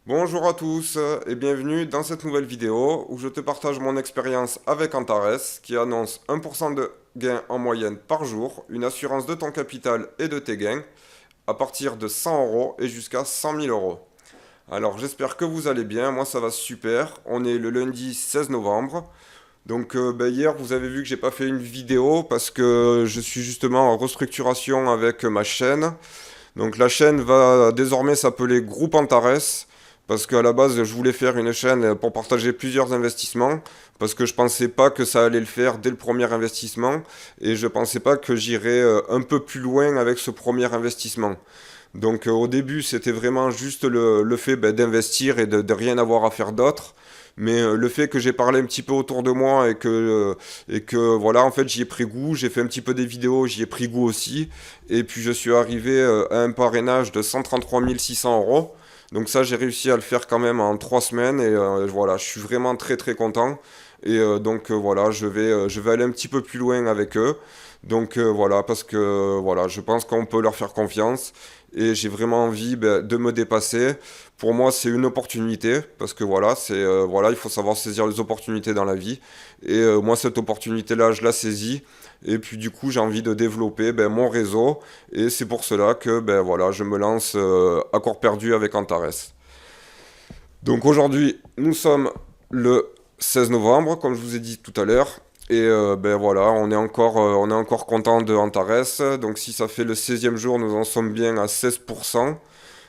Bonjour à tous et bienvenue dans cette nouvelle vidéo où je te partage mon expérience avec Antares qui annonce 1% de gain en moyenne par jour, une assurance de ton capital et de tes gains à partir de 100 euros et jusqu'à 100 000 euros. Alors j'espère que vous allez bien, moi ça va super, on est le lundi 16 novembre. Donc hier vous avez vu que j'ai pas fait une vidéo parce que je suis justement en restructuration avec ma chaîne. Donc la chaîne va désormais s'appeler Groupe Antares parce qu'à la base je voulais faire une chaîne pour partager plusieurs investissements parce que je pensais pas que ça allait le faire dès le premier investissement et je pensais pas que j'irais un peu plus loin avec ce premier investissement. Donc au début c'était vraiment juste le fait d'investir et de rien avoir à faire d'autre. Mais le fait que j'ai parlé un petit peu autour de moi et que voilà, en fait, j'y ai pris goût, j'ai fait un petit peu des vidéos, j'y ai pris goût aussi. Et puis je suis arrivé à un parrainage de 133 600 euros. Donc ça, j'ai réussi à le faire quand même en 3 semaines. Et voilà, je suis vraiment très très content. Et voilà, je vais aller un petit peu plus loin avec eux. Donc voilà, parce que voilà, je pense qu'on peut leur faire confiance. Et j'ai vraiment envie de me dépasser. Pour moi, c'est une opportunité parce que voilà, voilà, il faut savoir saisir les opportunités dans la vie. Et moi, cette opportunité-là, je la saisis. Et puis du coup, j'ai envie de développer mon réseau. Et c'est pour cela que voilà, je me lance à corps perdu avec Antares. Donc aujourd'hui, nous sommes le 16 novembre, comme je vous ai dit tout à l'heure. Et voilà, on est encore content de Antares. Donc si ça fait le 16e jour, nous en sommes bien à 16%.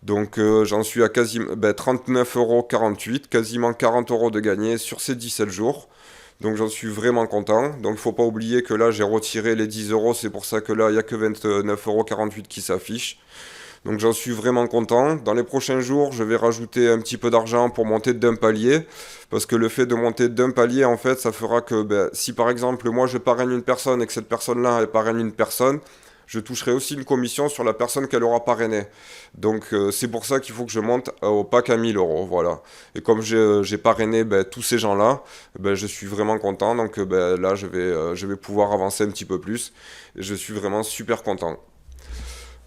Donc j'en suis à quasiment 39,48 €, quasiment 40 euros de gagné sur ces 17 jours. Donc j'en suis vraiment content. Donc il ne faut pas oublier que là j'ai retiré les 10 euros, c'est pour ça que là il n'y a que 29,48 € qui s'affichent. Donc j'en suis vraiment content. Dans les prochains jours, je vais rajouter un petit peu d'argent pour monter d'un palier. Parce que le fait de monter d'un palier, en fait, ça fera que si par exemple moi je parraine une personne et que cette personne-là elle parraine une personne, je toucherai aussi une commission sur la personne qu'elle aura parrainée. Donc c'est pour ça qu'il faut que je monte au pack à 1000 euros. Voilà. Et comme j'ai parrainé tous ces gens-là, je suis vraiment content. Donc là, je vais pouvoir avancer un petit peu plus. Et je suis vraiment super content.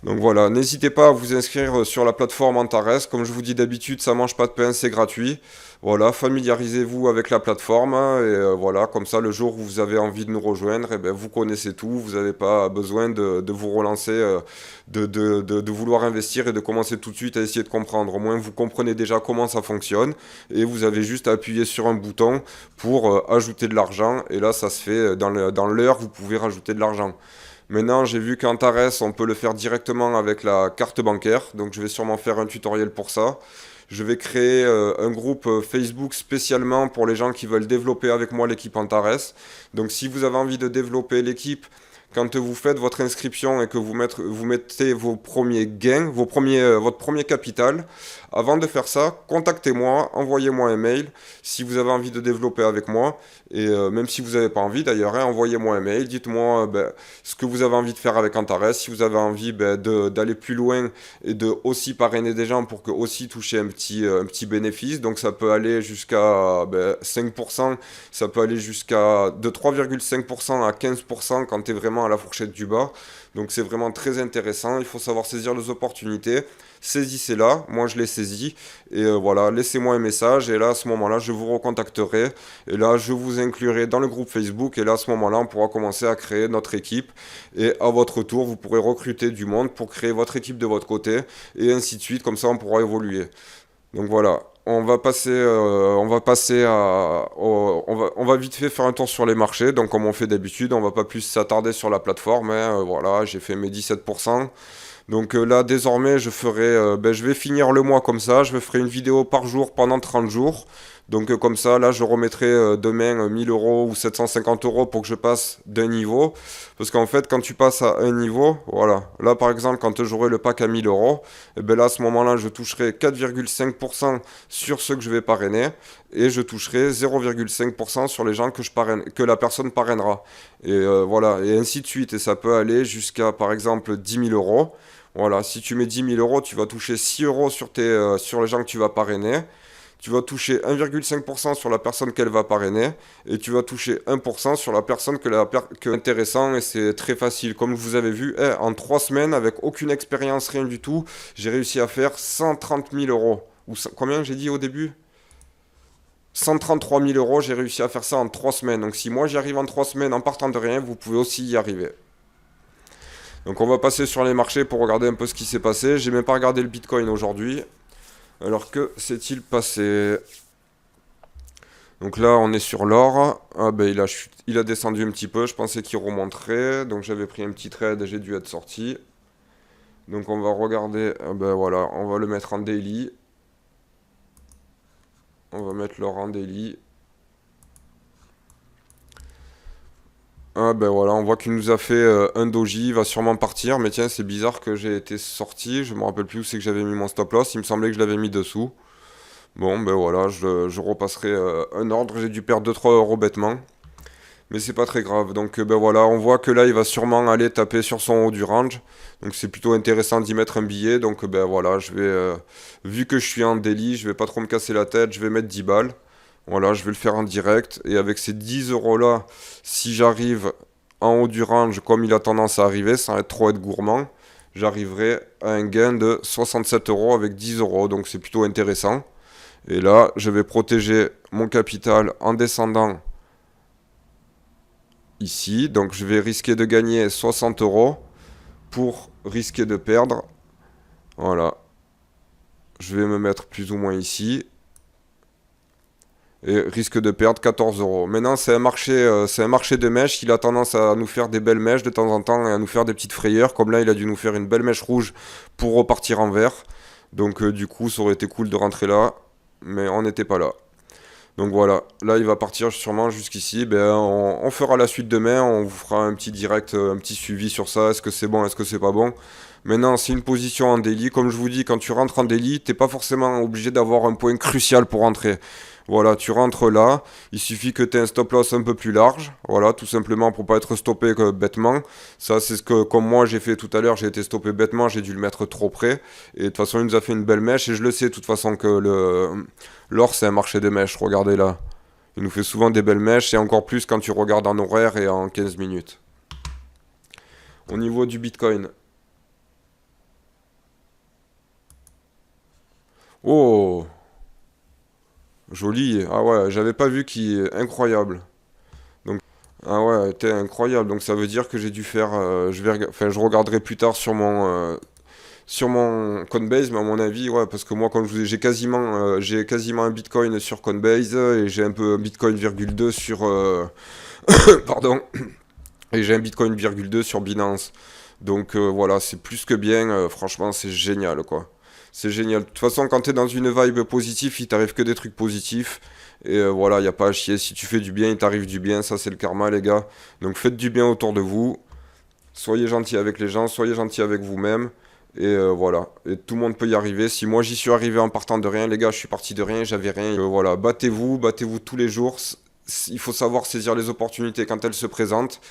Donc voilà, n'hésitez pas à vous inscrire sur la plateforme Antares. Comme je vous dis d'habitude, ça mange pas de pain, c'est gratuit. Voilà, familiarisez-vous avec la plateforme et voilà, comme ça, le jour où vous avez envie de nous rejoindre, vous connaissez tout. Vous n'avez pas besoin de vous relancer, de vouloir investir et de commencer tout de suite à essayer de comprendre. Au moins, vous comprenez déjà comment ça fonctionne et vous avez juste à appuyer sur un bouton pour ajouter de l'argent. Et là, ça se fait dans l'heure, vous pouvez rajouter de l'argent. Maintenant, j'ai vu qu'Antares, on peut le faire directement avec la carte bancaire. Donc, je vais sûrement faire un tutoriel pour ça. Je vais créer un groupe Facebook spécialement pour les gens qui veulent développer avec moi l'équipe Antares. Donc, si vous avez envie de développer l'équipe, quand vous faites votre inscription et que vous mettez vos premiers gains, votre premier capital, avant de faire ça, contactez-moi, envoyez-moi un mail si vous avez envie de développer avec moi. Et même si vous n'avez pas envie d'ailleurs, envoyez-moi un mail, dites-moi ce que vous avez envie de faire avec Antares, si vous avez envie d'aller plus loin et de aussi parrainer des gens pour que aussi toucher un petit bénéfice. Donc ça peut aller jusqu'à 5%, ça peut aller jusqu'à de 3,5% à 15% quand tu es vraiment à la fourchette du bas. Donc c'est vraiment très intéressant, il faut savoir saisir les opportunités. Saisissez-la, moi je l'ai saisi, et voilà, laissez-moi un message, et là à ce moment-là je vous recontacterai, et là je vous inclurai dans le groupe Facebook, et là à ce moment-là on pourra commencer à créer notre équipe, et à votre tour vous pourrez recruter du monde pour créer votre équipe de votre côté, et ainsi de suite, comme ça on pourra évoluer. Donc voilà, on va vite fait faire un tour sur les marchés. Donc comme on fait d'habitude, on va pas plus s'attarder sur la plateforme, voilà, j'ai fait mes 17%. Donc là, désormais, je vais finir le mois comme ça. Je me ferai une vidéo par jour pendant 30 jours. Donc comme ça, là, je remettrai demain 1000 euros ou 750 euros pour que je passe d'un niveau. Parce qu'en fait, quand tu passes à un niveau, voilà. Là, par exemple, quand j'aurai le pack à 1000 euros, et là, à ce moment-là, je toucherai 4,5% sur ceux que je vais parrainer. Et je toucherai 0,5% sur les gens que la personne parrainera. Et voilà, et ainsi de suite. Et ça peut aller jusqu'à, par exemple, 10 000 euros. Voilà, si tu mets 10 000 euros, tu vas toucher 6 euros sur les gens que tu vas parrainer. Tu vas toucher 1,5% sur la personne qu'elle va parrainer. Et tu vas toucher 1% sur la personne que intéressant. Et c'est très facile. Comme vous avez vu, en 3 semaines, avec aucune expérience, rien du tout, j'ai réussi à faire 130 000 euros. Combien j'ai dit au début? 133 000 euros, j'ai réussi à faire ça en 3 semaines. Donc si moi j'y arrive en 3 semaines en partant de rien, vous pouvez aussi y arriver. Donc on va passer sur les marchés pour regarder un peu ce qui s'est passé. J'ai même pas regardé le Bitcoin aujourd'hui. Alors que s'est-il passé? Donc là on est sur l'or. Ah ben il a descendu un petit peu, je pensais qu'il remonterait. Donc j'avais pris un petit trade, j'ai dû être sorti. Donc on va regarder, ah ben voilà, on va le mettre en daily. On va mettre l'or en daily. Ah ben voilà, on voit qu'il nous a fait un doji, il va sûrement partir, mais tiens, c'est bizarre que j'ai été sorti, je me rappelle plus où c'est que j'avais mis mon stop loss, il me semblait que je l'avais mis dessous. Bon ben voilà, je repasserai un ordre, j'ai dû perdre 2-3 € bêtement, mais c'est pas très grave. Donc ben voilà, on voit que là il va sûrement aller taper sur son haut du range, donc c'est plutôt intéressant d'y mettre un billet, donc ben voilà, vu que je suis en daily, je vais pas trop me casser la tête, je vais mettre 10 balles. Voilà, je vais le faire en direct. Et avec ces 10 € là, si j'arrive en haut du range, comme il a tendance à arriver, sans être trop être gourmand, j'arriverai à un gain de 67 € avec 10 €. Donc c'est plutôt intéressant. Et là, je vais protéger mon capital en descendant ici. Donc je vais risquer de gagner 60 € pour risquer de perdre. Voilà. Je vais me mettre plus ou moins ici. Et risque de perdre 14 €. Maintenant, c'est un marché de mèches. Il a tendance à nous faire des belles mèches de temps en temps et à nous faire des petites frayeurs. Comme là, il a dû nous faire une belle mèche rouge pour repartir en vert. Donc, du coup, ça aurait été cool de rentrer là, mais on n'était pas là. Donc voilà, là, il va partir sûrement jusqu'ici. Ben, on fera la suite demain. On vous fera un petit direct, un petit suivi sur ça. Est-ce que c'est bon, est-ce que c'est pas bon? Maintenant, c'est une position en daily. Comme je vous dis, quand tu rentres en daily, t'es pas forcément obligé d'avoir un point crucial pour rentrer. Voilà, tu rentres là, il suffit que tu aies un stop loss un peu plus large, voilà, tout simplement pour pas être stoppé bêtement. Ça, c'est ce que, comme moi j'ai fait tout à l'heure, j'ai été stoppé bêtement, j'ai dû le mettre trop près. Et de toute façon, il nous a fait une belle mèche, et je le sais de toute façon que l'or c'est un marché de mèches, regardez là. Il nous fait souvent des belles mèches, et encore plus quand tu regardes en horaire et en 15 minutes. Au niveau du Bitcoin. Oh, joli, ah ouais, j'avais pas vu qui est incroyable. Ah ouais, t'es incroyable. Donc ça veut dire que j'ai dû faire. Enfin, je regarderai plus tard sur mon Coinbase, mais à mon avis, ouais, parce que moi, comme je vous ai, j'ai quasiment un Bitcoin sur Coinbase et j'ai un peu un Bitcoin virgule 2 sur, pardon, et j'ai un Bitcoin virgule 2 sur Binance. Donc voilà, c'est plus que bien. Franchement, c'est génial, quoi. C'est génial. De toute façon, quand t'es dans une vibe positive, il t'arrive que des trucs positifs. Et voilà, il n'y a pas à chier. Si tu fais du bien, il t'arrive du bien. Ça, c'est le karma, les gars. Donc faites du bien autour de vous. Soyez gentils avec les gens. Soyez gentils avec vous-même. Et voilà. Et tout le monde peut y arriver. Si moi, j'y suis arrivé en partant de rien, les gars, je suis parti de rien, j'avais rien. Voilà, battez-vous tous les jours. Il faut savoir saisir les opportunités quand elles se présentent.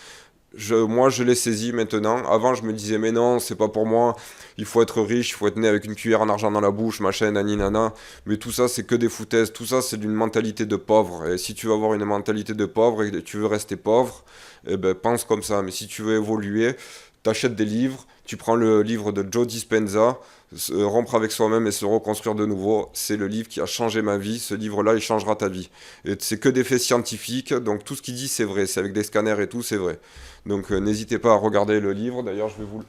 Moi, je l'ai saisi maintenant. Avant, je me disais, mais non, c'est pas pour moi. Il faut être riche, il faut être né avec une cuillère en argent dans la bouche, machin, nani, nana. Mais tout ça, c'est que des foutaises. Tout ça, c'est d'une mentalité de pauvre. Et si tu veux avoir une mentalité de pauvre et que tu veux rester pauvre, eh ben, pense comme ça. Mais si tu veux évoluer, t'achètes des livres. Tu prends le livre de Joe Dispenza, Rompre avec soi-même et se reconstruire de nouveau. C'est le livre qui a changé ma vie. Ce livre-là, il changera ta vie. Et c'est que des faits scientifiques. Donc tout ce qu'il dit, c'est vrai. C'est avec des scanners et tout, c'est vrai. Donc n'hésitez pas à regarder le livre. D'ailleurs, je vais vous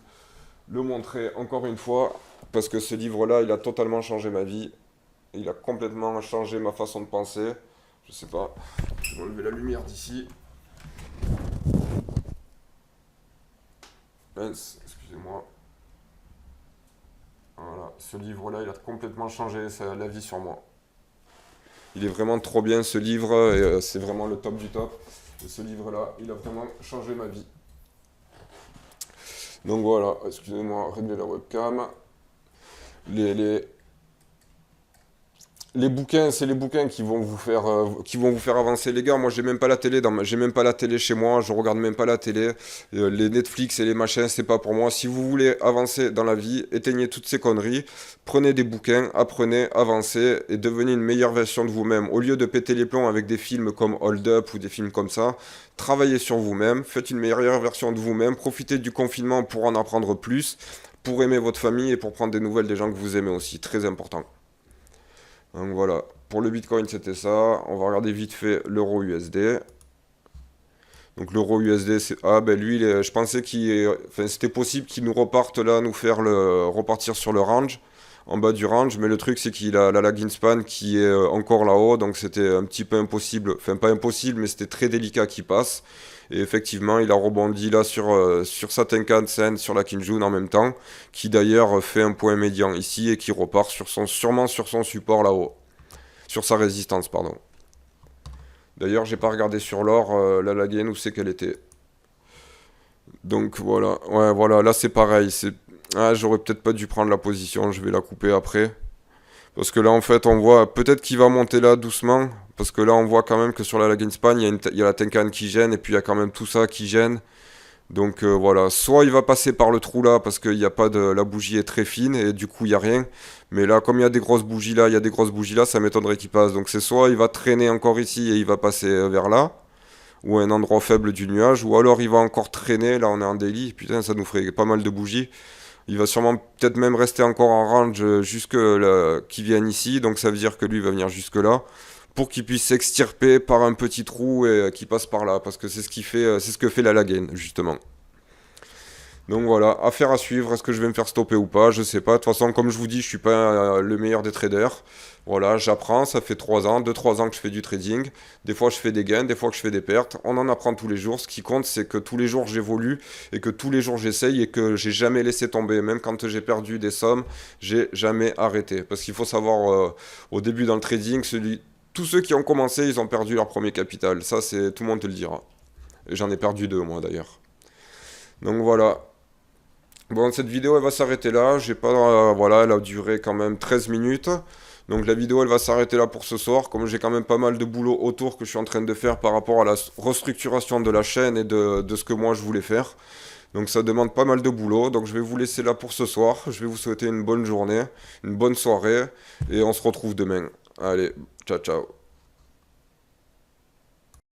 le montrer encore une fois. Parce que ce livre-là, il a totalement changé ma vie. Il a complètement changé ma façon de penser. Je sais pas. Je vais enlever la lumière d'ici. Mince, excusez-moi. Voilà, ce livre-là, il a complètement changé la vie sur moi. Il est vraiment trop bien ce livre, et c'est vraiment le top du top. Et ce livre-là, il a vraiment changé ma vie. Donc voilà, excusez-moi, régler la webcam. Les, Les bouquins, c'est les bouquins qui vont vous faire avancer, les gars. Moi, j'ai même pas la télé chez moi. Je regarde même pas la télé. Les Netflix et les machins, c'est pas pour moi. Si vous voulez avancer dans la vie, éteignez toutes ces conneries. Prenez des bouquins, apprenez, avancez et devenez une meilleure version de vous-même. Au lieu de péter les plombs avec des films comme Hold Up ou des films comme ça, travaillez sur vous-même. Faites une meilleure version de vous-même. Profitez du confinement pour en apprendre plus, pour aimer votre famille et pour prendre des nouvelles des gens que vous aimez aussi. Très important. Donc voilà, pour le Bitcoin c'était ça. On va regarder vite fait l'euro USD. Donc l'euro USD, c'est... Ah ben lui, je pensais enfin, c'était possible qu'il nous reparte là, nous faire repartir sur le range, en bas du range, mais le truc c'est qu'il a la lag in span qui est encore là-haut, donc c'était un petit peu impossible, enfin pas impossible, mais c'était très délicat qu'il passe. Et effectivement, il a rebondi là sur sa Tenkan-sen, sur la Kinjun en même temps, qui d'ailleurs fait un point médian ici et qui repart sûrement sur son support là-haut, sur sa résistance, pardon. D'ailleurs, j'ai pas regardé sur l'or la Laguenne où c'est qu'elle était. Donc voilà, ouais, voilà, là c'est pareil. Ah, j'aurais peut-être pas dû prendre la position, je vais la couper après. Parce que là en fait, on voit peut-être qu'il va monter là doucement. Parce que là, on voit quand même que sur la Laguenne Spain, il y a la Tenkan qui gêne et puis il y a quand même tout ça qui gêne. Donc voilà, soit il va passer par le trou là parce qu'il n'y a pas de... la bougie est très fine et du coup il n'y a rien. Mais là, comme il y a des grosses bougies là, il y a des grosses bougies là, ça m'étonnerait qu'il passe. Donc c'est soit il va traîner encore ici et il va passer vers là, ou un endroit faible du nuage, ou alors il va encore traîner, là on est en daily, putain ça nous ferait pas mal de bougies. Il va sûrement peut-être même rester encore en range jusque là, qui vienne ici, donc ça veut dire que lui va venir jusque là pour qu'il puisse s'extirper par un petit trou et qu'il passe par là, parce que c'est ce qui fait, c'est ce que fait la Lagane, justement. Donc voilà, affaire à suivre. Est-ce que je vais me faire stopper ou pas? Je sais pas. De toute façon, comme je vous dis, je suis pas le meilleur des traders. Voilà, j'apprends. Ça fait 3 ans, 2-3 ans que je fais du trading. Des fois, je fais des gains, des fois que je fais des pertes. On en apprend tous les jours. Ce qui compte, c'est que tous les jours, j'évolue et que tous les jours, j'essaye et que j'ai jamais laissé tomber. Même quand j'ai perdu des sommes, j'ai jamais arrêté. Parce qu'il faut savoir, au début dans le trading, tous ceux qui ont commencé, ils ont perdu leur premier capital. Ça, c'est tout le monde te le dira. Et j'en ai perdu 2, moi, d'ailleurs. Donc voilà. Bon, cette vidéo, elle va s'arrêter là. J'ai pas, voilà, elle a duré quand même 13 minutes. Donc la vidéo, elle va s'arrêter là pour ce soir. Comme j'ai quand même pas mal de boulot autour que je suis en train de faire par rapport à la restructuration de la chaîne et de ce que moi je voulais faire. Donc ça demande pas mal de boulot. Donc je vais vous laisser là pour ce soir. Je vais vous souhaiter une bonne journée, une bonne soirée. Et on se retrouve demain. Allez, ciao ciao.